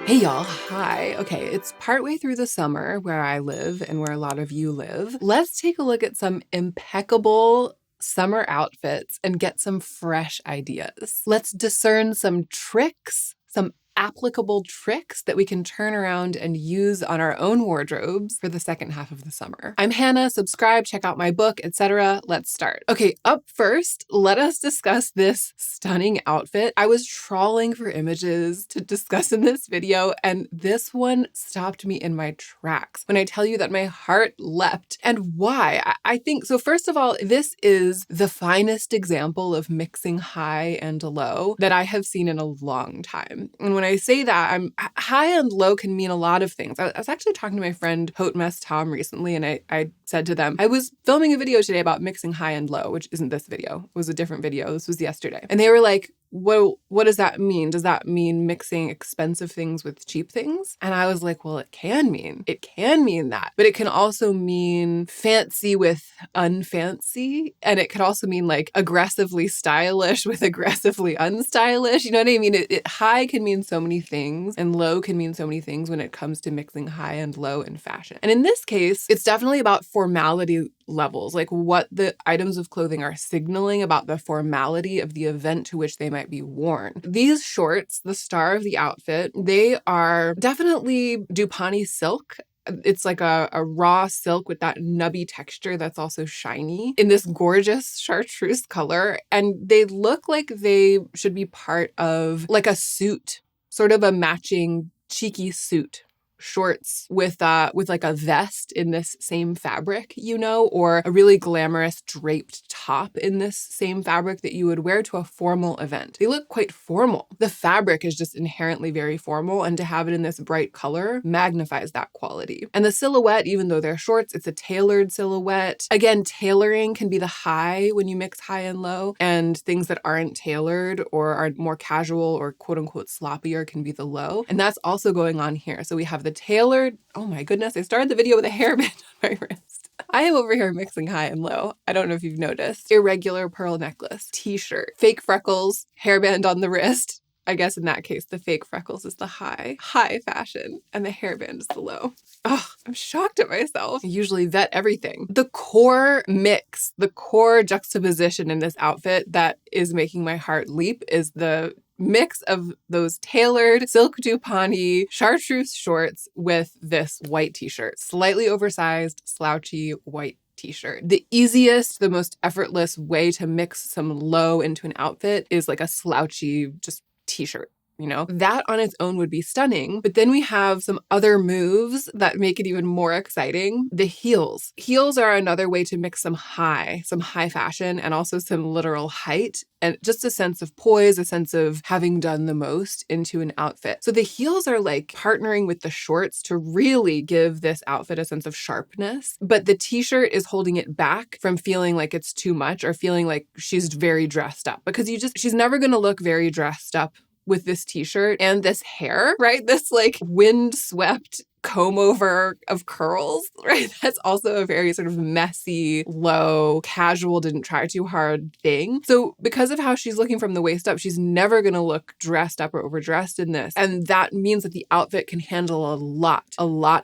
Hey y'all, hi. Okay, it's partway through the summer where I live and where a lot of you live. Let's take a look at some impeccable summer outfits and get some fresh ideas. Let's discern some tricks, some applicable tricks that we can turn around and use on our own wardrobes for the second half of the summer. I'm Hannah, subscribe, check out my book, etc. Let's start. Okay, up first, let us discuss this stunning outfit. I was trawling for images to discuss in this video, and this one stopped me in my tracks when I tell you that my heart leapt. And why? I think, so first of all, this is the finest example of mixing high and low that I have seen in a long time. And when I say that, high and low can mean a lot of things. I was actually talking to my friend Hote Mess Tom recently, and I said to them, I was filming a video today about mixing high and low, which isn't this video. It was a different video. This was yesterday. And they were like, well, what does that mean? Does that mean mixing expensive things with cheap things? And I was like, well, it can mean that, but it can also mean fancy with unfancy. And it could also mean like aggressively stylish with aggressively unstylish. You know what I mean? High can mean so many things and low can mean so many things when it comes to mixing high and low in fashion. And in this case, it's definitely about formality levels, like what the items of clothing are signaling about the formality of the event to which they might be worn. These shorts, the star of the outfit, they are definitely Dupani silk. It's like a raw silk with that nubby texture that's also shiny in this gorgeous chartreuse color. And they look like they should be part of like a suit, sort of a matching cheeky suit. Shorts with like a vest in this same fabric, you know, or a really glamorous draped top in this same fabric that you would wear to a formal event. They look quite formal. The fabric is just inherently very formal, and to have it in this bright color magnifies that quality. And the silhouette, even though they're shorts, it's a tailored silhouette. Again, tailoring can be the high when you mix high and low, and things that aren't tailored or are more casual or quote unquote sloppier can be the low. And that's also going on here. So we have the tailored, oh my goodness, I started the video with a hairband on my wrist. I am over here mixing high and low. I don't know if you've noticed. Irregular pearl necklace, t-shirt, fake freckles, hairband on the wrist. I guess in that case, the fake freckles is the high fashion and the hairband is the low. Oh, I'm shocked at myself. I usually vet everything. The core mix, the core juxtaposition in this outfit that is making my heart leap is the mix of those tailored silk Dupani chartreuse shorts with this white t-shirt, slightly oversized, slouchy white t-shirt. The easiest, the most effortless way to mix some low into an outfit is like a slouchy, just t-shirt. You know, that on its own would be stunning. But then we have some other moves that make it even more exciting. The heels. Heels are another way to mix some high fashion and also some literal height and just a sense of poise, a sense of having done the most into an outfit. So the heels are like partnering with the shorts to really give this outfit a sense of sharpness. But the t-shirt is holding it back from feeling like it's too much or feeling like she's very dressed up, because she's never going to look very dressed up with this t-shirt and this hair, right? This like wind-swept comb over of curls, right? That's also a very sort of messy, low, casual, didn't try too hard thing. So because of how she's looking from the waist up, she's never going to look dressed up or overdressed in this. And that means that the outfit can handle a lot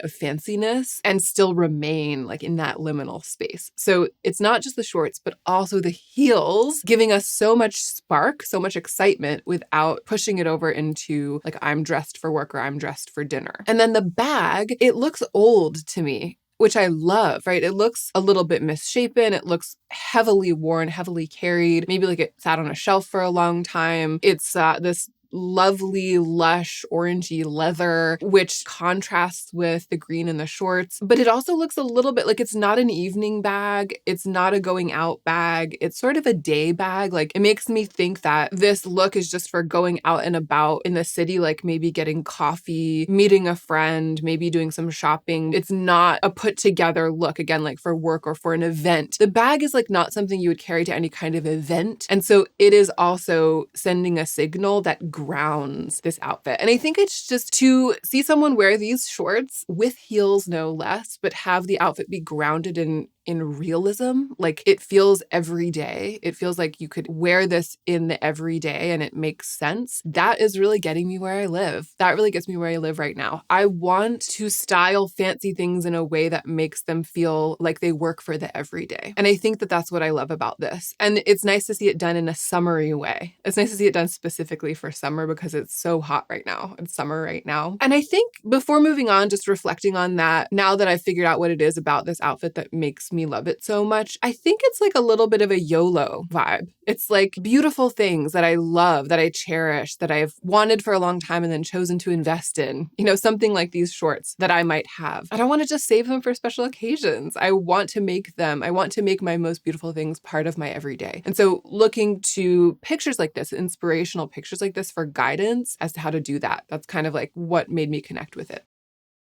of fanciness and still remain like in that liminal space. So it's not just the shorts, but also the heels giving us so much spark, so much excitement without pushing it over into like I'm dressed for work or I'm dressed for dinner. And then the bag, it looks old to me, which I love, right? It looks a little bit misshapen. It looks heavily worn, heavily carried. Maybe like it sat on a shelf for a long time. It's this lovely, lush, orangey leather, which contrasts with the green in the shorts. But it also looks a little bit like it's not an evening bag. It's not a going out bag. It's sort of a day bag. Like it makes me think that this look is just for going out and about in the city, like maybe getting coffee, meeting a friend, maybe doing some shopping. It's not a put together look, again, like for work or for an event. The bag is like not something you would carry to any kind of event. And so it is also sending a signal that grounds this outfit. And I think it's just to see someone wear these shorts with heels, no less, but have the outfit be grounded in in realism. Like it feels every day. It feels like you could wear this in the everyday and it makes sense. That is really getting me where I live. That really gets me where I live right now. I want to style fancy things in a way that makes them feel like they work for the everyday. And I think that that's what I love about this. And it's nice to see it done in a summery way. It's nice to see it done specifically for summer because it's so hot right now. It's summer right now. And I think before moving on, just reflecting on that, now that I've figured out what it is about this outfit that makes me love it so much, I think it's like a little bit of a YOLO vibe. It's like beautiful things that I love, that I cherish, that I've wanted for a long time and then chosen to invest in. You know, something like these shorts that I might have. I don't want to just save them for special occasions. I want to make my most beautiful things part of my everyday. And so looking to pictures like this, inspirational pictures like this for guidance as to how to do that. That's kind of like what made me connect with it.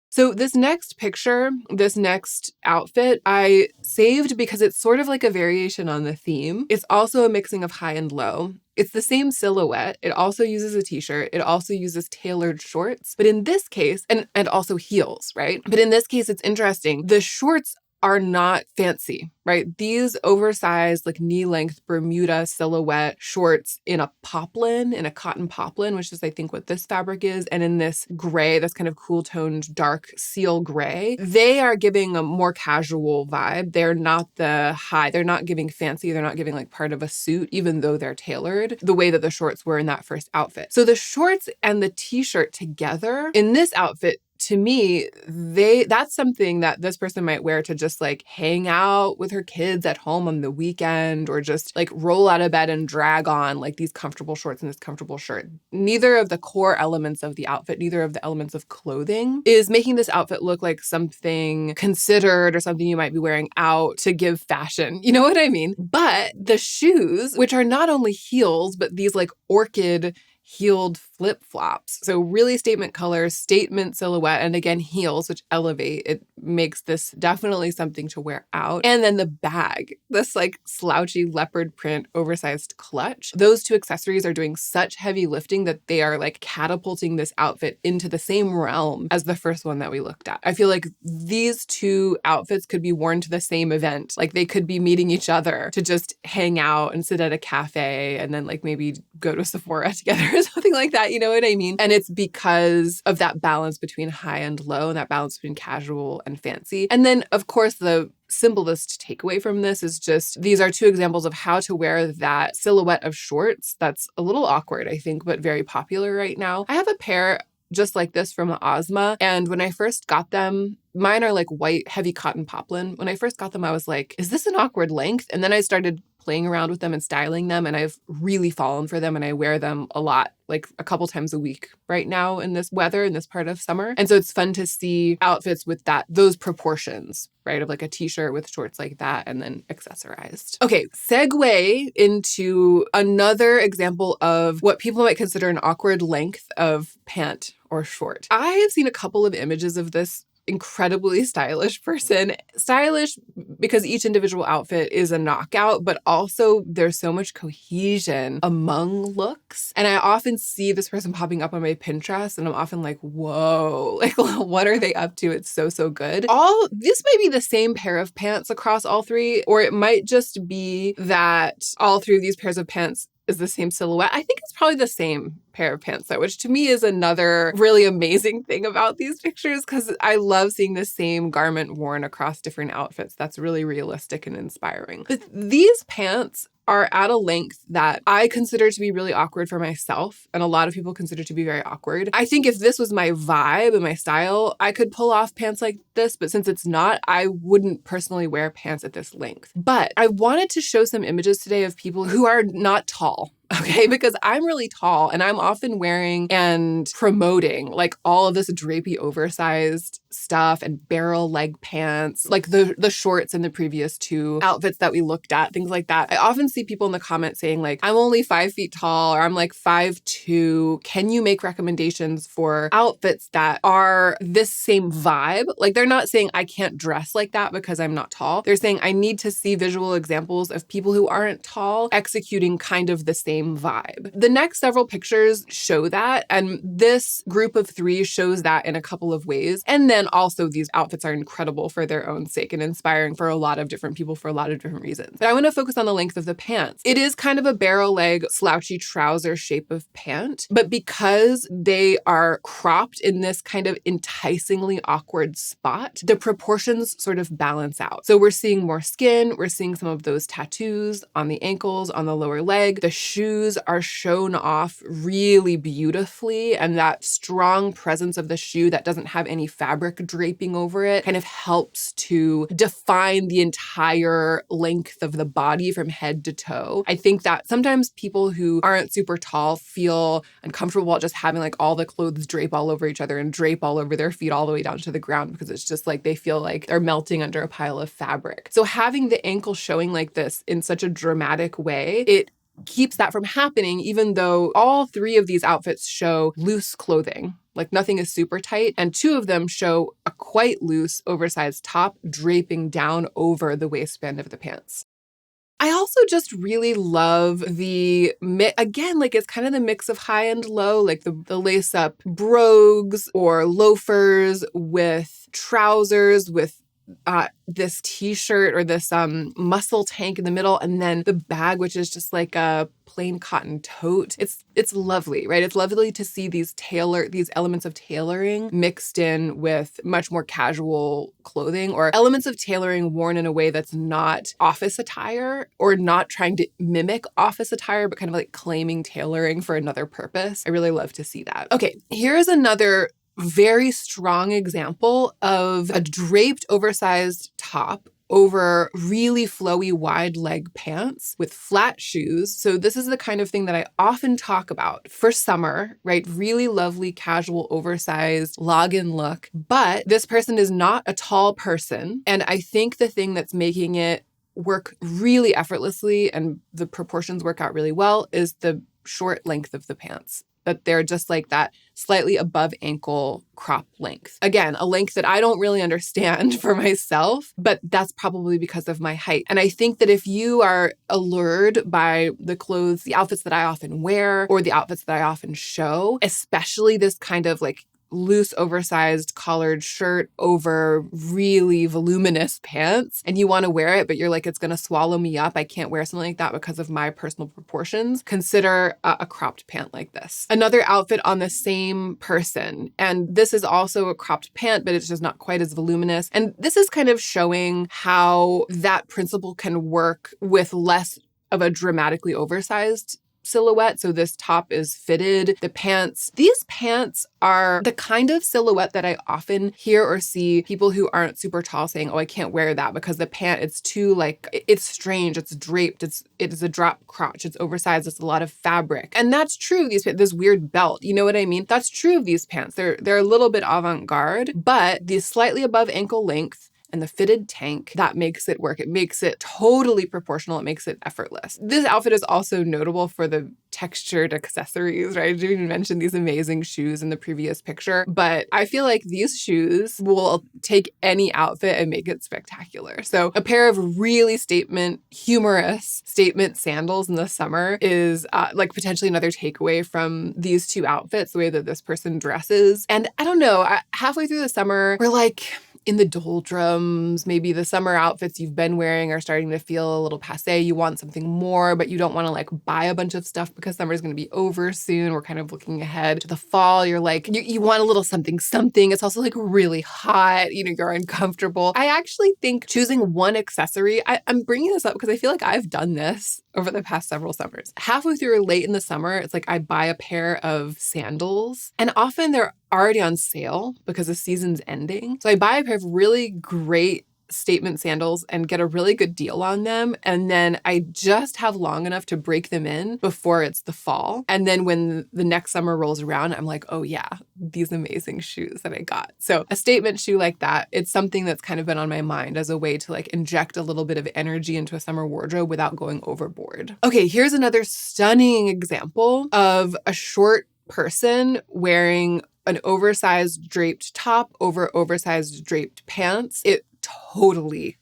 So this next picture, this next outfit, I saved because it's sort of like a variation on the theme. It's also a mixing of high and low. It's the same silhouette. It also uses a t-shirt. It also uses tailored shorts. But in this case, and also heels, right? But in this case, it's interesting. The shorts are not fancy, right? These oversized, like knee-length Bermuda silhouette shorts in a poplin, in a cotton poplin, which is, I think, what this fabric is, and in this gray, this kind of cool-toned, dark seal gray, they are giving a more casual vibe. They're not they're not giving fancy, they're not giving like part of a suit, even though they're tailored, the way that the shorts were in that first outfit. So the shorts and the t-shirt together in this outfit, to me, that's something that this person might wear to just like hang out with her kids at home on the weekend, or just like roll out of bed and drag on like these comfortable shorts and this comfortable shirt. Neither of the core elements of the outfit, neither of the elements of clothing is making this outfit look like something considered or something you might be wearing out to give fashion. You know what I mean? But the shoes, which are not only heels, but these like orchid heeled flip-flops. So really statement colors, statement silhouette, and again, heels, which elevate. It makes this definitely something to wear out. And then the bag, this like slouchy leopard print, oversized clutch. Those two accessories are doing such heavy lifting that they are like catapulting this outfit into the same realm as the first one that we looked at. I feel like these two outfits could be worn to the same event. Like they could be meeting each other to just hang out and sit at a cafe and then like maybe go to Sephora together or something like that. You know what I mean? And it's because of that balance between high and low, and that balance between casual and fancy. And then, of course, the simplest takeaway from this is just these are two examples of how to wear that silhouette of shorts that's a little awkward, I think, but very popular right now. I have a pair just like this from Ozma, and when I first got them, mine are like white, heavy cotton poplin. When I first got them, I was like, is this an awkward length? And then I started playing around with them and styling them, and I've really fallen for them, and I wear them a lot, like a couple times a week right now in this weather, in this part of summer. And so it's fun to see outfits with those proportions, right? Of like a t-shirt with shorts like that and then accessorized. Okay, segue into another example of what people might consider an awkward length of pant or short. I have seen a couple of images of this incredibly stylish person. Stylish because each individual outfit is a knockout, but also there's so much cohesion among looks. And I often see this person popping up on my Pinterest, and I'm often like, whoa, like what are they up to? It's so, so good. This may be the same pair of pants across all three, or it might just be that all three of these pairs of pants is the same silhouette. I think it's probably the same pair of pants though, which to me is another really amazing thing about these pictures, because I love seeing the same garment worn across different outfits. That's really realistic and inspiring. But these pants are at a length that I consider to be really awkward for myself, and a lot of people consider to be very awkward. I think if this was my vibe and my style, I could pull off pants like this, but since it's not, I wouldn't personally wear pants at this length. But I wanted to show some images today of people who are not tall. Okay, because I'm really tall and I'm often wearing and promoting like all of this drapey oversized stuff and barrel leg pants, like the shorts in the previous two outfits that we looked at, things like that. I often see people in the comments saying like, I'm only 5 feet tall, or I'm like 5'2". Can you make recommendations for outfits that are this same vibe? Like they're not saying I can't dress like that because I'm not tall. They're saying I need to see visual examples of people who aren't tall executing kind of the same same vibe. The next several pictures show that, and this group of 3 shows that in a couple of ways. And then also these outfits are incredible for their own sake and inspiring for a lot of different people for a lot of different reasons. But I want to focus on the length of the pants. It is kind of a barrel leg, slouchy trouser shape of pant, but because they are cropped in this kind of enticingly awkward spot, the proportions sort of balance out. So we're seeing more skin, we're seeing some of those tattoos on the ankles, on the lower leg. The shoes are shown off really beautifully, and that strong presence of the shoe that doesn't have any fabric draping over it kind of helps to define the entire length of the body from head to toe. I think that sometimes people who aren't super tall feel uncomfortable just having like all the clothes drape all over each other and drape all over their feet all the way down to the ground, because it's just like they feel like they're melting under a pile of fabric. So having the ankle showing like this in such a dramatic way, it keeps that from happening, even though all 3 of these outfits show loose clothing. Like nothing is super tight, and 2 of them show a quite loose, oversized top draping down over the waistband of the pants. I also just really love the again, like it's kind of the mix of high and low, like the lace up brogues or loafers with trousers with this t-shirt or this muscle tank in the middle, and then the bag, which is just like a plain cotton tote. It's lovely, right? It's lovely to see these elements of tailoring mixed in with much more casual clothing, or elements of tailoring worn in a way that's not office attire or not trying to mimic office attire, but kind of like claiming tailoring for another purpose. I really love to see that. Okay, here's another very strong example of a draped oversized top over really flowy wide leg pants with flat shoes. So this is the kind of thing that I often talk about for summer, right? Really lovely, casual, oversized login look. But this person is not a tall person. And I think the thing that's making it work really effortlessly and the proportions work out really well is the short length of the pants. That they're just like that slightly above ankle crop length. Again, a length that I don't really understand for myself, but that's probably because of my height. And I think that if you are allured by the clothes, the outfits that I often wear, or the outfits that I often show, especially this kind of like loose, oversized collared shirt over really voluminous pants, and you want to wear it, but you're like, it's going to swallow me up. I can't wear something like that because of my personal proportions. Consider a cropped pant like this. Another outfit on the same person, and this is also a cropped pant, but it's just not quite as voluminous. And this is kind of showing how that principle can work with less of a dramatically oversized silhouette. So this top is fitted. These pants are the kind of silhouette that I often hear or see people who aren't super tall saying, oh, I can't wear that because the pant, it's too like, it's strange, it's draped, it is a drop crotch, it's oversized, it's a lot of fabric. And that's true of this weird belt, you know what I mean? That's true of these pants. They're a little bit avant-garde, but the slightly above ankle length and the fitted tank, that makes it work. It makes it totally proportional. It makes it effortless. This outfit is also notable for the textured accessories, right? I didn't even mention these amazing shoes in the previous picture, but I feel like these shoes will take any outfit and make it spectacular. So a pair of really humorous statement sandals in the summer is like potentially another takeaway from these 2 outfits, the way that this person dresses. And I don't know, halfway through the summer, we're like in the doldrums. Maybe the summer outfits you've been wearing are starting to feel a little passé. You want something more, but you don't want to like buy a bunch of stuff because summer's going to be over soon. We're kind of looking ahead to the fall. You're like, you want a little something. It's also like really hot. You're uncomfortable. I actually think choosing one accessory, I'm bringing this up because I feel like I've done this over the past several summers. Halfway through or late in the summer, it's like I buy a pair of sandals, and often they're already on sale because the season's ending. So I buy a pair of really great statement sandals and get a really good deal on them. And then I just have long enough to break them in before it's the fall. And then when the next summer rolls around, I'm like, oh yeah, these amazing shoes that I got. So a statement shoe like that, it's something that's kind of been on my mind as a way to like inject a little bit of energy into a summer wardrobe without going overboard. Okay, here's another stunning example of a short person wearing an oversized draped top over oversized draped pants. It totally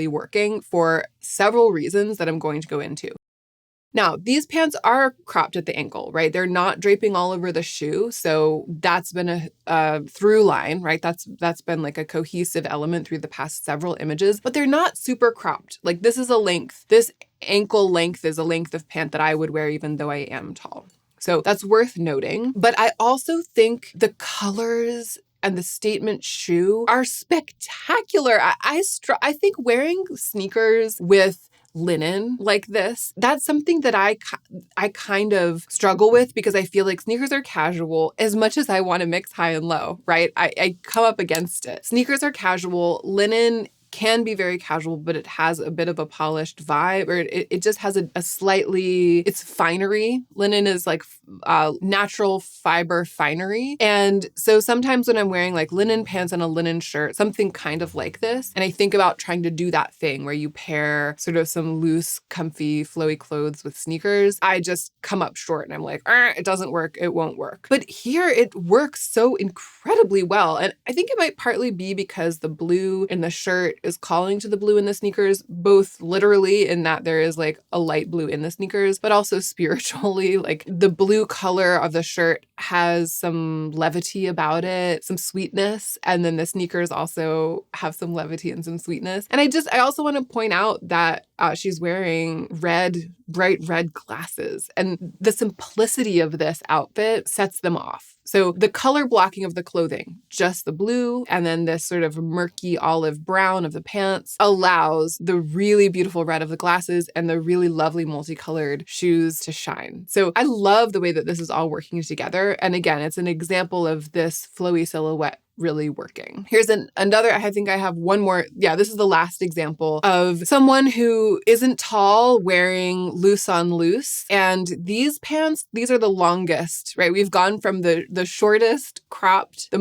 working for several reasons that I'm going to go into. Now, these pants are cropped at the ankle, right? They're not draping all over the shoe. So that's been a through line, right? That's been like a cohesive element through the past several images, but they're not super cropped. Like this is a length, this ankle length is a length of pant that I would wear even though I am tall. So that's worth noting. But I also think the colors and the statement shoe are spectacular. I think wearing sneakers with linen like this, that's something that I kind of struggle with because I feel like sneakers are casual as much as I want to mix high and low, right? I come up against it. Sneakers are casual. Linen can be very casual, but it has a bit of a polished vibe, or it just has a slightly, it's finery. Linen is like natural fiber finery. And so sometimes when I'm wearing like linen pants and a linen shirt, something kind of like this, and I think about trying to do that thing where you pair sort of some loose, comfy, flowy clothes with sneakers, I just come up short and I'm like, it doesn't work, it won't work. But here it works so incredibly well. And I think it might partly be because the blue in the shirt is calling to the blue in the sneakers, both literally in that there is like a light blue in the sneakers, but also spiritually, like the blue color of the shirt has some levity about it, some sweetness. And then the sneakers also have some levity and some sweetness. And I also want to point out that she's wearing bright red glasses. And the simplicity of this outfit sets them off. So the color blocking of the clothing, just the blue and then this sort of murky olive brown of the pants, allows the really beautiful red of the glasses and the really lovely multicolored shoes to shine. So I love the way that this is all working together. And again, it's an example of this flowy silhouette really working. Here's another, I think I have one more. Yeah, this is the last example of someone who isn't tall wearing loose on loose. And these pants, these are the longest, right? We've gone from the shortest cropped, the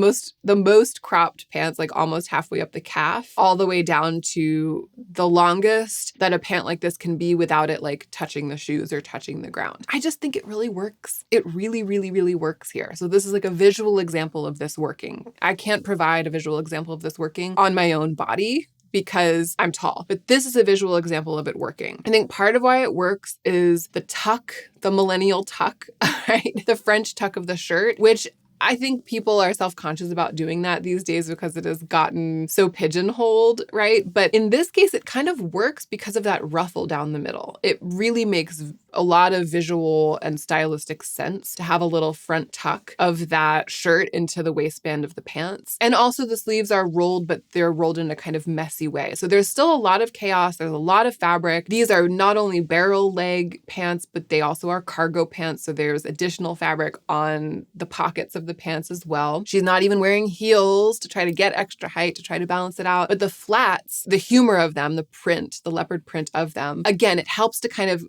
most cropped pants, like almost halfway up the calf, all the way down to the longest that a pant like this can be without it like touching the shoes or touching the ground. I just think it really works. It really, really, really works here. So this is like a visual example of this working. I can't provide a visual example of this working on my own body because I'm tall, but this is a visual example of it working. I think part of why it works is the tuck, the millennial tuck, right? The French tuck of the shirt, which I think people are self-conscious about doing that these days because it has gotten so pigeonholed, right? But in this case, it kind of works because of that ruffle down the middle. It really makes a lot of visual and stylistic sense to have a little front tuck of that shirt into the waistband of the pants. And also the sleeves are rolled, but they're rolled in a kind of messy way. So there's still a lot of chaos. There's a lot of fabric. These are not only barrel leg pants, but they also are cargo pants. So there's additional fabric on the pockets of the pants as well. She's not even wearing heels to try to get extra height, to try to balance it out. But the flats, the humor of them, the print, the leopard print of them, again, it helps to kind of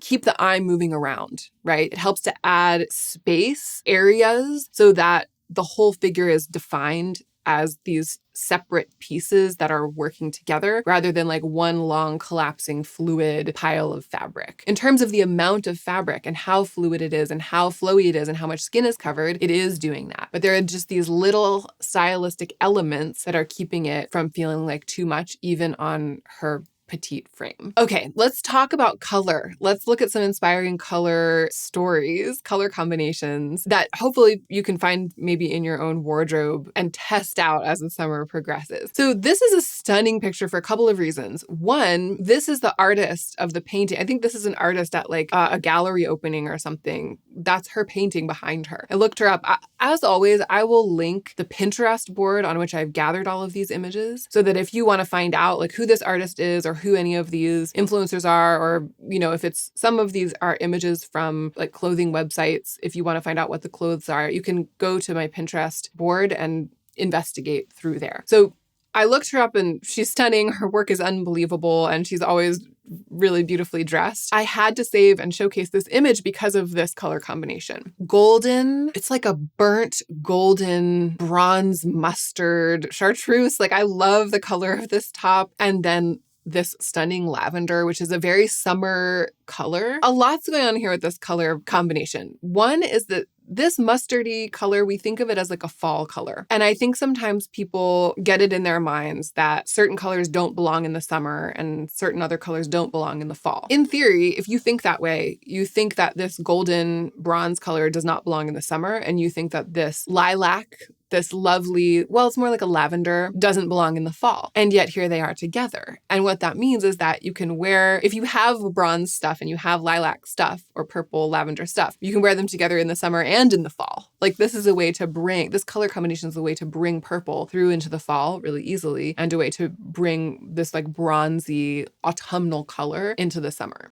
keep the eye moving around, right? It helps to add space, areas, so that the whole figure is defined as these separate pieces that are working together rather than like one long collapsing fluid pile of fabric. In terms of the amount of fabric and how fluid it is and how flowy it is and how much skin is covered, it is doing that. But there are just these little stylistic elements that are keeping it from feeling like too much, even on her petite frame. Okay, let's talk about color. Let's look at some inspiring color stories, color combinations that hopefully you can find maybe in your own wardrobe and test out as the summer progresses. So this is a stunning picture for a couple of reasons. One, this is the artist of the painting. I think this is an artist at like a gallery opening or something. That's her painting behind her. I looked her up. As always, I will link the Pinterest board on which I've gathered all of these images so that if you want to find out like who this artist is or who any of these influencers are, or, you know, if it's some of these are images from like clothing websites, if you want to find out what the clothes are, you can go to my Pinterest board and investigate through there. So I looked her up and she's stunning. Her work is unbelievable and she's always really beautifully dressed. I had to save and showcase this image because of this color combination. Golden, it's like a burnt golden bronze mustard chartreuse. Like I love the color of this top. And then this stunning lavender, which is a very summer color. A lot's going on here with this color combination. One is that this mustardy color, we think of it as like a fall color. And I think sometimes people get it in their minds that certain colors don't belong in the summer and certain other colors don't belong in the fall. In theory, if you think that way, you think that this golden bronze color does not belong in the summer, and you think that this lilac, this lovely, well, it's more like a lavender, doesn't belong in the fall. And yet here they are together. And what that means is that you can wear, if you have bronze stuff and you have lilac stuff or purple lavender stuff, you can wear them together in the summer and in the fall. Like this is a way to bring, this color combination is a way to bring purple through into the fall really easily, and a way to bring this like bronzy autumnal color into the summer.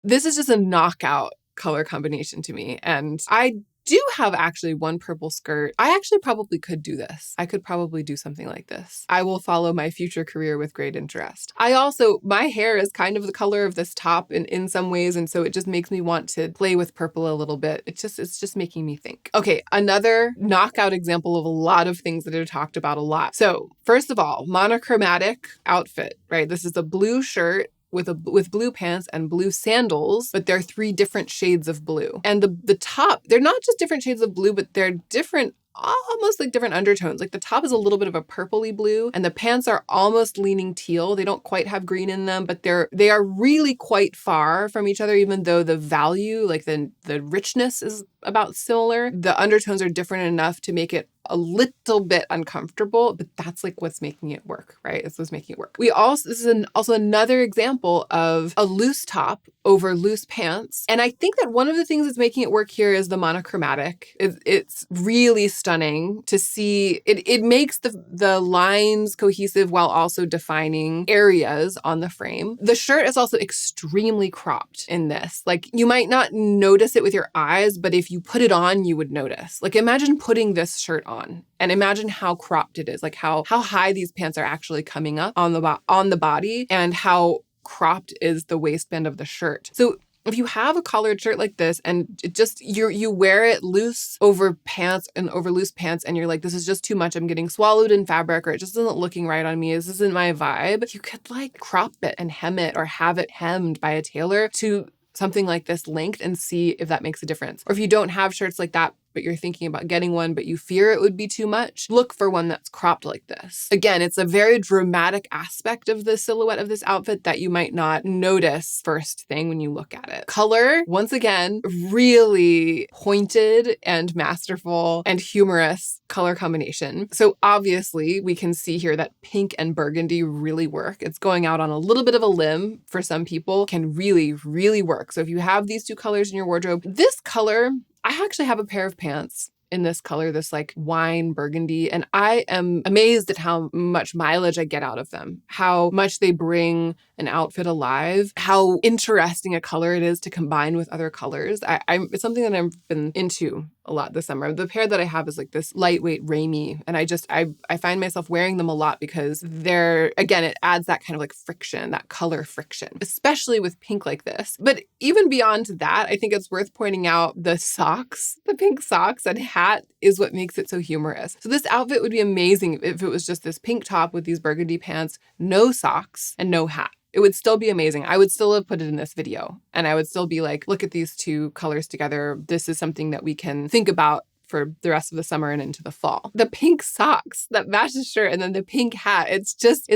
This is just a knockout color combination to me. And I do have actually one purple skirt. I actually probably could do this. I could probably do something like this. I will follow my future career with great interest. My hair is kind of the color of this top in some ways. And so it just makes me want to play with purple a little bit. It's just making me think. Okay, another knockout example of a lot of things that are talked about a lot. So first of all, monochromatic outfit, right? This is a blue shirt with blue pants and blue sandals, but they're 3 different shades of blue. And the top, they're not just different shades of blue, but they're different, almost like different undertones. Like the top is a little bit of a purpley blue and the pants are almost leaning teal. They don't quite have green in them, but they are really quite far from each other, even though the value, like the richness is about similar. The undertones are different enough to make it a little bit uncomfortable, but that's like what's making it work, right? It's what's making it work. This is also another example of a loose top over loose pants. And I think that one of the things that's making it work here is the monochromatic. It's really stunning to see. It makes the lines cohesive while also defining areas on the frame. The shirt is also extremely cropped in this. Like you might not notice it with your eyes, but if you put it on, you would notice. Like imagine putting this shirt on and imagine how cropped it is, like how high these pants are actually coming up on the body and how cropped is the waistband of the shirt. So if you have a collared shirt like this and it just you wear it loose over pants and over loose pants and you're like, this is just too much, I'm getting swallowed in fabric, or it just isn't looking right on me, this isn't my vibe, you could like crop it and hem it or have it hemmed by a tailor to something like this length and see if that makes a difference. Or if you don't have shirts like that, but you're thinking about getting one, but you fear it would be too much, look for one that's cropped like this. Again, it's a very dramatic aspect of the silhouette of this outfit that you might not notice first thing when you look at it. Color, once again, really pointed and masterful and humorous color combination. So obviously we can see here that pink and burgundy really work. It's going out on a little bit of a limb for some people, can really, really work. So if you have these 2 colors in your wardrobe, this color, I actually have a pair of pants in this color, this like wine burgundy, and I am amazed at how much mileage I get out of them, how much they bring an outfit alive, how interesting a color it is to combine with other colors. It's something that I've been into a lot this summer. The pair that I have is like this lightweight Raimi, and I find myself wearing them a lot because again, it adds that kind of like friction, that color friction, especially with pink like this. But even beyond that, I think it's worth pointing out the socks, the pink socks and hat is what makes it so humorous. So this outfit would be amazing if it was just this pink top with these burgundy pants, no socks and no hat. It would still be amazing. I would still have put it in this video and I would still be like, look at these 2 colors together. This is something that we can think about for the rest of the summer and into the fall. The pink socks that match the shirt and then the pink hat, it's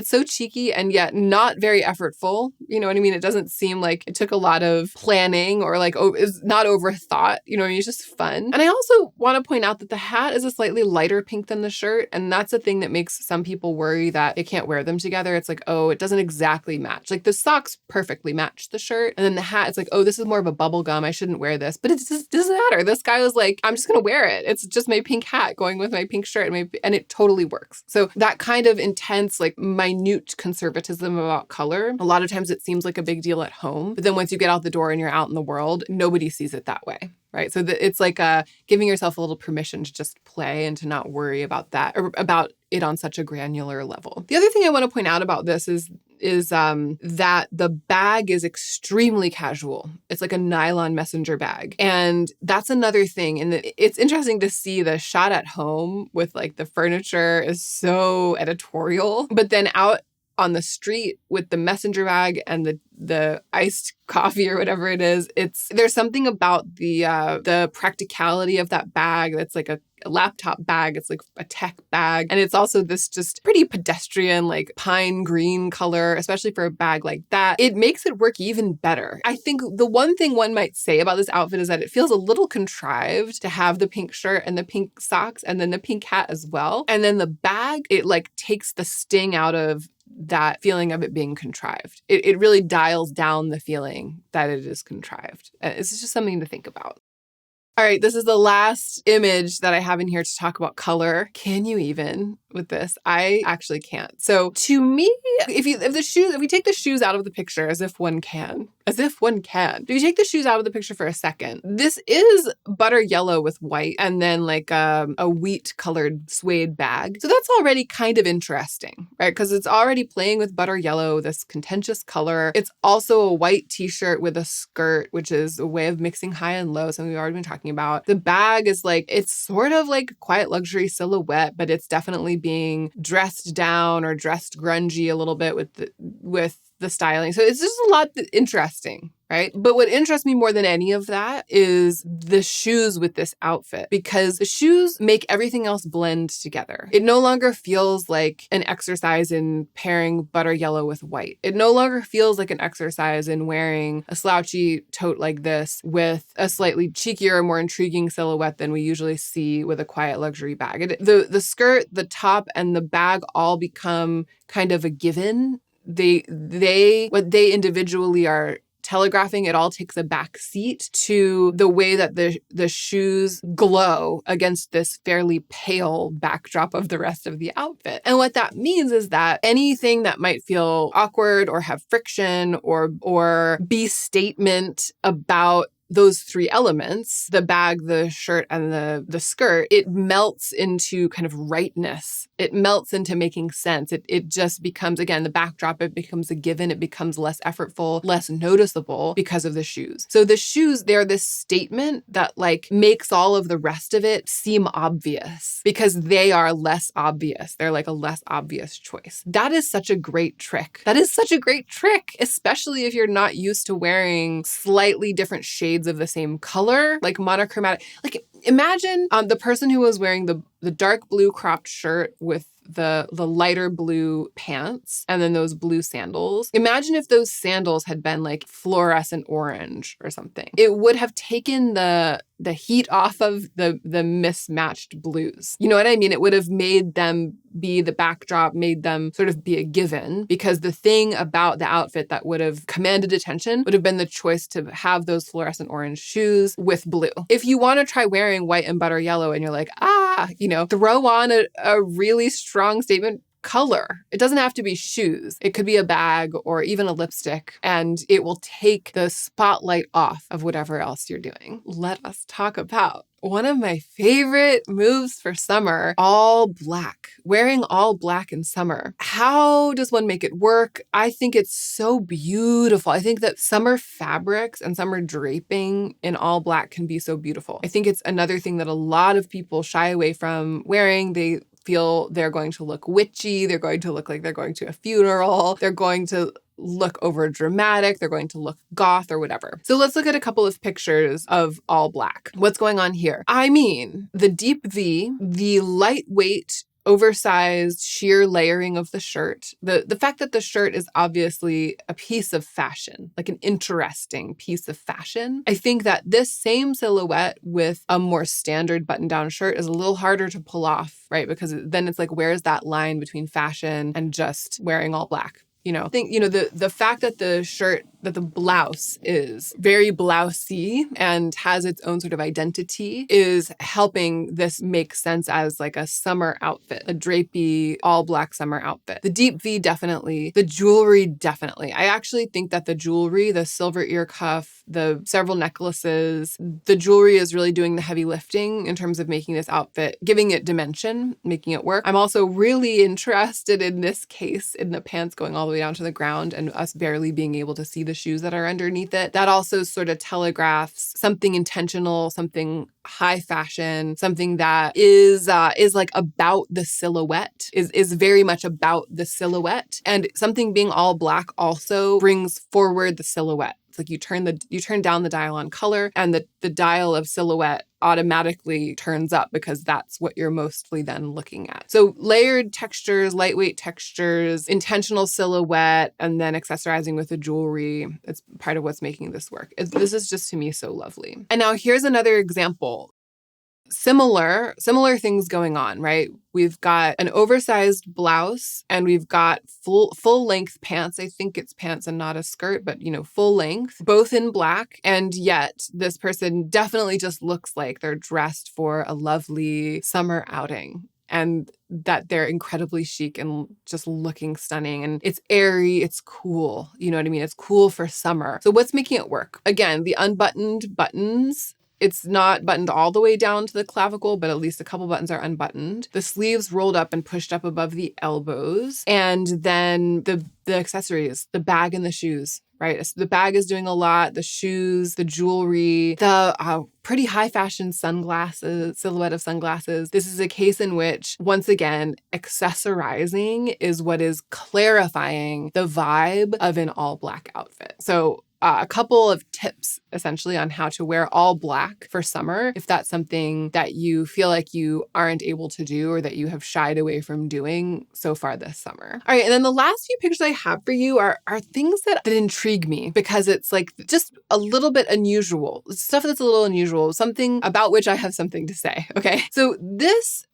so cheeky and yet not very effortful. You know what I mean? It doesn't seem like it took a lot of planning or like, it's not overthought. You know, it's just fun. And I also want to point out that the hat is a slightly lighter pink than the shirt. And that's a thing that makes some people worry that they can't wear them together. It's like, oh, it doesn't exactly match. Like the socks perfectly match the shirt. And then the hat, it's like, oh, this is more of a bubble gum. I shouldn't wear this. But it just doesn't matter. This guy was like, I'm just going to wear it. It's just my pink hat going with my pink shirt and it totally works. So that kind of intense, like minute conservatism about color, a lot of times it seems like a big deal at home. But then once you get out the door and you're out in the world, nobody sees it that way. Right. So it's like giving yourself a little permission to just play and to not worry about that or about it on such a granular level. The other thing I want to point out about this is that the bag is extremely casual. It's like a nylon messenger bag. And that's another thing. And it's interesting to see the shot at home with like the furniture is so editorial, but then out on the street with the messenger bag and the iced coffee or whatever it is. There's something about the practicality of that bag that's like a laptop bag. It's like a tech bag. And it's also this just pretty pedestrian, like pine green color, especially for a bag like that. It makes it work even better. I think the one thing one might say about this outfit is that it feels a little contrived to have the pink shirt and the pink socks and then the pink hat as well. And then the bag, it like takes the sting out of that feeling of it being contrived. It really dials down the feeling that it is contrived. It's just something to think about. All right, this is the last image that I have in here to talk about color. Can you even with this? I actually can't. So to me, if we take the shoes out of the picture, as if one can. If you take the shoes out of the picture for a second, this is butter yellow with white and then like a wheat colored suede bag. So that's already kind of interesting, right? Because it's already playing with butter yellow, this contentious color. It's also a white t-shirt with a skirt, which is a way of mixing high and low, something we've already been talking about. The bag is like, it's sort of like quiet luxury silhouette, but it's definitely being dressed down or dressed grungy a little bit with the styling. So it's just a lot interesting, right? But what interests me more than any of that is the shoes with this outfit, because the shoes make everything else blend together. It no longer feels like an exercise in pairing butter yellow with white. It no longer feels like an exercise in wearing a slouchy tote like this with a slightly cheekier, more intriguing silhouette than we usually see with a quiet luxury bag. The skirt, the top, and the bag all become kind of a given. What they individually are telegraphing, it all takes a back seat to the way that the shoes glow against this fairly pale backdrop of the rest of the outfit. And what that means is that anything that might feel awkward or have friction or be statement about those three elements, the bag, the shirt, and the skirt, it melts into kind of rightness. It melts into making sense. It just becomes, again, the backdrop, it becomes a given. It becomes less effortful, less noticeable because of the shoes. So the shoes, they're this statement that like makes all of the rest of it seem obvious because they are less obvious. They're like a less obvious choice. That is such a great trick. Especially if you're not used to wearing slightly different shades of the same color, like monochromatic. Like imagine the person who was wearing the dark blue cropped shirt with the lighter blue pants and then those blue sandals. Imagine if those sandals had been like fluorescent orange or something. It would have taken the heat off of the mismatched blues. You know what I mean? It would have made them be the backdrop, made them sort of be a given, because the thing about the outfit that would have commanded attention would have been the choice to have those fluorescent orange shoes with blue. If you want to try wearing white and butter yellow and you're like, throw on a really strong statement color. It doesn't have to be shoes. It could be a bag or even a lipstick, and it will take the spotlight off of whatever else you're doing. Let us talk about one of my favorite moves for summer, all black. Wearing all black in summer. How does one make it work? I think it's so beautiful. I think that summer fabrics and summer draping in all black can be so beautiful. I think it's another thing that a lot of people shy away from wearing. They feel they're going to look witchy. They're going to look like they're going to a funeral. They're going to look over dramatic. They're going to look goth or whatever. So let's look at a couple of pictures of all black. What's going on here? I mean, the deep V, the lightweight, oversized sheer layering of the shirt. The fact that the shirt is obviously a piece of fashion, like an interesting piece of fashion. I think that this same silhouette with a more standard button-down shirt is a little harder to pull off, right? Because then it's like, where's that line between fashion and just wearing all black? I think, the fact that the blouse is very blousey and has its own sort of identity is helping this make sense as like a summer outfit, a drapey, all black summer outfit. The deep V, definitely. The jewelry, definitely. I actually think that the jewelry, the silver ear cuff, the several necklaces, the jewelry is really doing the heavy lifting in terms of making this outfit, giving it dimension, making it work. I'm also really interested in this case in the pants going all the way down to the ground and us barely being able to see the shoes that are underneath it. That also sort of telegraphs something intentional, something high fashion, something that is like about the silhouette, is very much about the silhouette. And something being all black also brings forward the silhouette. It's like you turn down the dial on color, and the dial of silhouette automatically turns up because that's what you're mostly then looking at. So layered textures, lightweight textures, intentional silhouette, and then accessorizing with the jewelry. It's part of what's making this work. This is just, to me, so lovely. And now here's another example. Similar things going on, right? We've got an oversized blouse and we've got full length pants. I think it's pants and not a skirt, but full length, both in black. And yet this person definitely just looks like they're dressed for a lovely summer outing, and that they're incredibly chic and just looking stunning. And it's airy, it's cool. You know what I mean? It's cool for summer. So what's making it work? Again, the unbuttoned buttons. It's not buttoned all the way down to the clavicle, but at least a couple buttons are unbuttoned. The sleeves rolled up and pushed up above the elbows. And then the accessories, the bag and the shoes, right? The bag is doing a lot. The shoes, the jewelry, the pretty high fashion sunglasses, silhouette of sunglasses. This is a case in which, once again, accessorizing is what is clarifying the vibe of an all black outfit. So a couple of tips essentially on how to wear all black for summer, if that's something that you feel like you aren't able to do or that you have shied away from doing so far this summer. All right, and then the last few pictures I have for you are things that intrigue me because it's like just a little bit unusual, stuff that's a little unusual, something about which I have something to say, okay? So this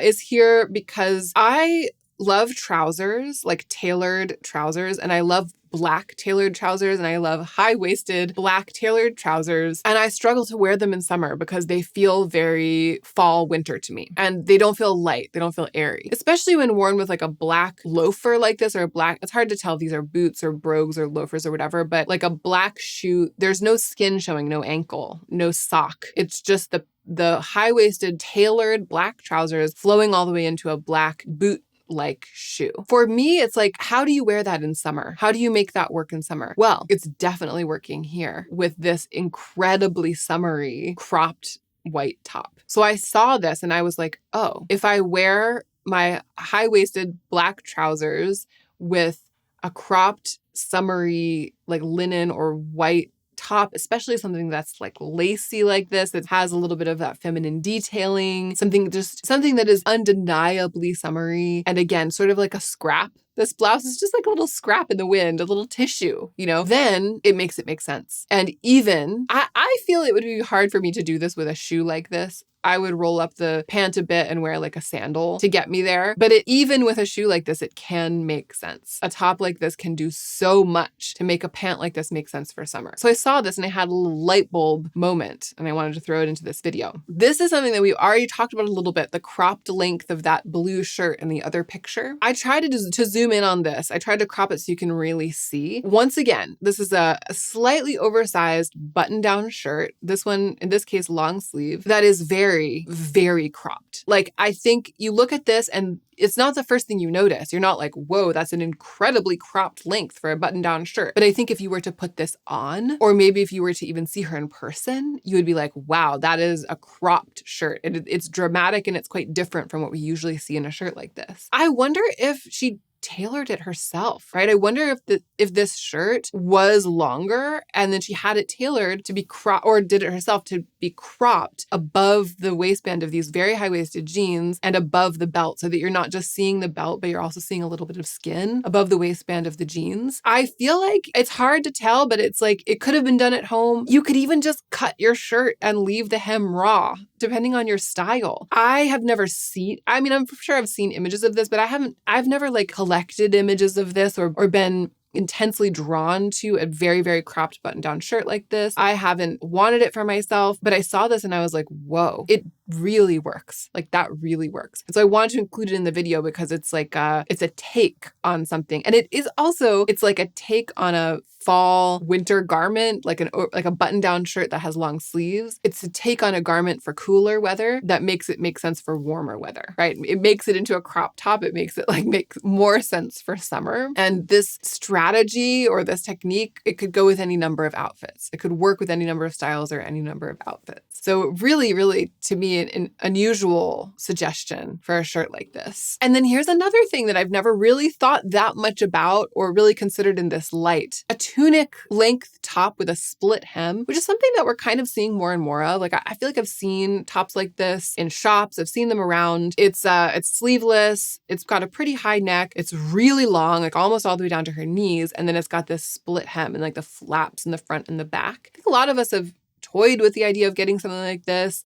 is here because I love trousers, like tailored trousers, and I love black tailored trousers, and I love high-waisted black tailored trousers, and I struggle to wear them in summer because they feel very fall winter to me, and they don't feel light, they don't feel airy, especially when worn with like a black loafer like this, or a black, it's hard to tell if these are boots or brogues or loafers or whatever, but like a black shoe, there's no skin showing, no ankle, no sock, it's just the high-waisted tailored black trousers flowing all the way into a black boot like shoe. For me, it's like, how do you wear that in summer? How do you make that work in summer? Well, it's definitely working here with this incredibly summery cropped white top. So I saw this and I was like, oh, if I wear my high-waisted black trousers with a cropped summery like linen or white top, especially something that's like lacy like this, that has a little bit of that feminine detailing, something that is undeniably summery. And again, sort of like a scrap. This blouse is just like a little scrap in the wind, a little tissue, then it makes it make sense. And even, I feel it would be hard for me to do this with a shoe like this. I would roll up the pant a bit and wear like a sandal to get me there. But even with a shoe like this, it can make sense. A top like this can do so much to make a pant like this make sense for summer. So I saw this and I had a little light bulb moment and I wanted to throw it into this video. This is something that we already talked about a little bit, the cropped length of that blue shirt in the other picture. I tried to zoom in on this. I tried to crop it so you can really see. Once again, this is a slightly oversized button-down shirt. This one, in this case, long sleeve, that is very, very cropped. Like, I think you look at this and it's not the first thing you notice. You're not like, whoa, that's an incredibly cropped length for a button-down shirt. But I think if you were to put this on, or maybe if you were to even see her in person, you would be like, wow, that is a cropped shirt. It's dramatic and it's quite different from what we usually see in a shirt like this. I wonder if she tailored it herself, right? I wonder if this shirt was longer and then she had it tailored to be cropped, or did it herself to be cropped above the waistband of these very high-waisted jeans and above the belt, so that you're not just seeing the belt, but you're also seeing a little bit of skin above the waistband of the jeans. I feel like it's hard to tell, but it's like it could have been done at home. You could even just cut your shirt and leave the hem raw, depending on your style. I have never seen, I mean, I'm sure I've seen images of this, but I've never like collected images of this or been intensely drawn to a very, very cropped button-down shirt like this. I haven't wanted it for myself, but I saw this and I was like, whoa, it really works. Like that really works. And so I wanted to include it in the video because it's like it's a take on something. And it is also, it's like a take on a fall winter garment, like a button-down shirt that has long sleeves. It's a take on a garment for cooler weather that makes it make sense for warmer weather, right? It makes it into a crop top. It makes it like make more sense for summer. And this strategy or this technique, it could go with any number of outfits. It could work with any number of styles or any number of outfits. So really, really, to me, an unusual suggestion for a shirt like this. And then here's another thing that I've never really thought that much about or really considered in this light. A tunic length top with a split hem, which is something that we're kind of seeing more and more of. Like I feel like I've seen tops like this in shops. I've seen them around. It's sleeveless. It's got a pretty high neck. It's really long, like almost all the way down to her knees. And then it's got this split hem and like the flaps in the front and the back. I think a lot of us have toyed with the idea of getting something like this.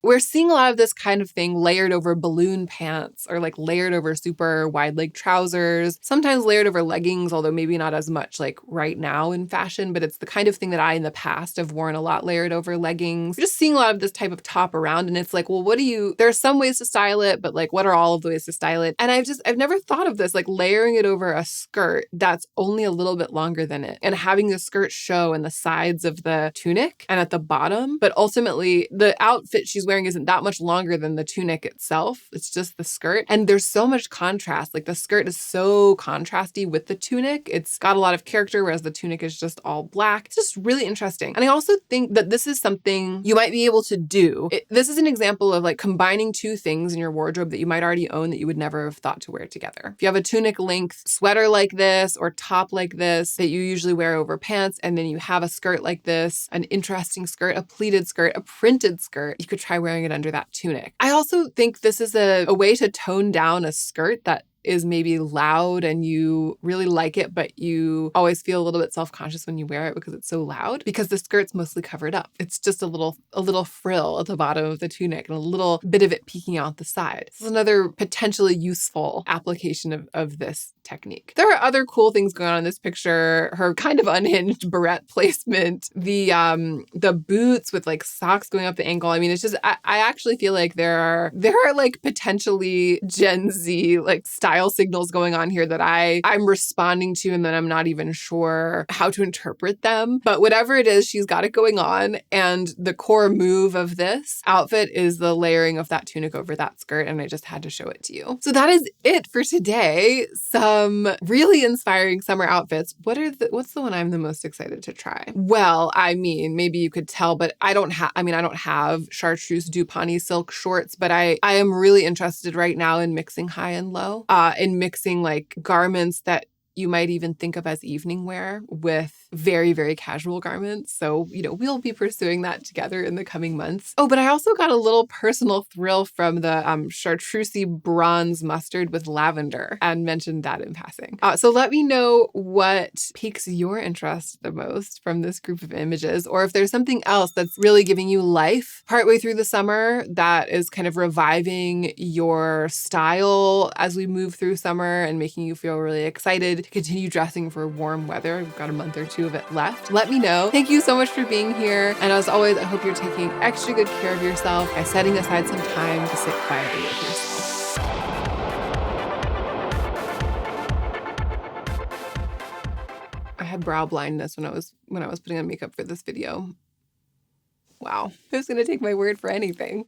We're seeing a lot of this kind of thing layered over balloon pants or like layered over super wide leg trousers, sometimes layered over leggings, although maybe not as much like right now in fashion, but it's the kind of thing that I in the past have worn a lot layered over leggings. We're just seeing a lot of this type of top around and it's like, well, there are some ways to style it, but like what are all of the ways to style it? And I've never thought of this, like layering it over a skirt that's only a little bit longer than it and having the skirt show in the sides of the tunic and at the bottom. But ultimately the outfit she's wearing isn't that much longer than the tunic itself. It's just the skirt. And there's so much contrast. Like the skirt is so contrasty with the tunic. It's got a lot of character, whereas the tunic is just all black. It's just really interesting. And I also think that this is something you might be able to do. This is an example of like combining two things in your wardrobe that you might already own that you would never have thought to wear together. If you have a tunic length sweater like this or top like this that you usually wear over pants, and then you have a skirt like this, an interesting skirt, a pleated skirt, a printed skirt, you could try wearing it under that tunic. I also think this is a way to tone down a skirt that is maybe loud and you really like it, but you always feel a little bit self-conscious when you wear it because it's so loud, because the skirt's mostly covered up. It's just a little frill at the bottom of the tunic and a little bit of it peeking out the side. This is another potentially useful application of this technique. There are other cool things going on in this picture. Her kind of unhinged barrette placement, the boots with like socks going up the ankle. I mean, it's just, I actually feel like there are like potentially Gen Z like style signals going on here that I'm responding to and then I'm not even sure how to interpret them. But whatever it is, she's got it going on. And the core move of this outfit is the layering of that tunic over that skirt. And I just had to show it to you. So that is it for today. Some really inspiring summer outfits. What's the one I'm the most excited to try? Well, I mean, maybe you could tell, but I don't have chartreuse Dupont silk shorts, but I am really interested right now in mixing high and low. In mixing like garments that you might even think of as evening wear with very, very casual garments. So, we'll be pursuing that together in the coming months. Oh, but I also got a little personal thrill from the chartreusey bronze mustard with lavender and mentioned that in passing. So let me know what piques your interest the most from this group of images, or if there's something else that's really giving you life partway through the summer that is kind of reviving your style as we move through summer and making you feel really excited to continue dressing for warm weather. We've got a month or two of it left. Let me know. Thank you so much for being here. And as always, I hope you're taking extra good care of yourself by setting aside some time to sit quietly with yourself. I had brow blindness when I was putting on makeup for this video. Wow. Who's going to take my word for anything?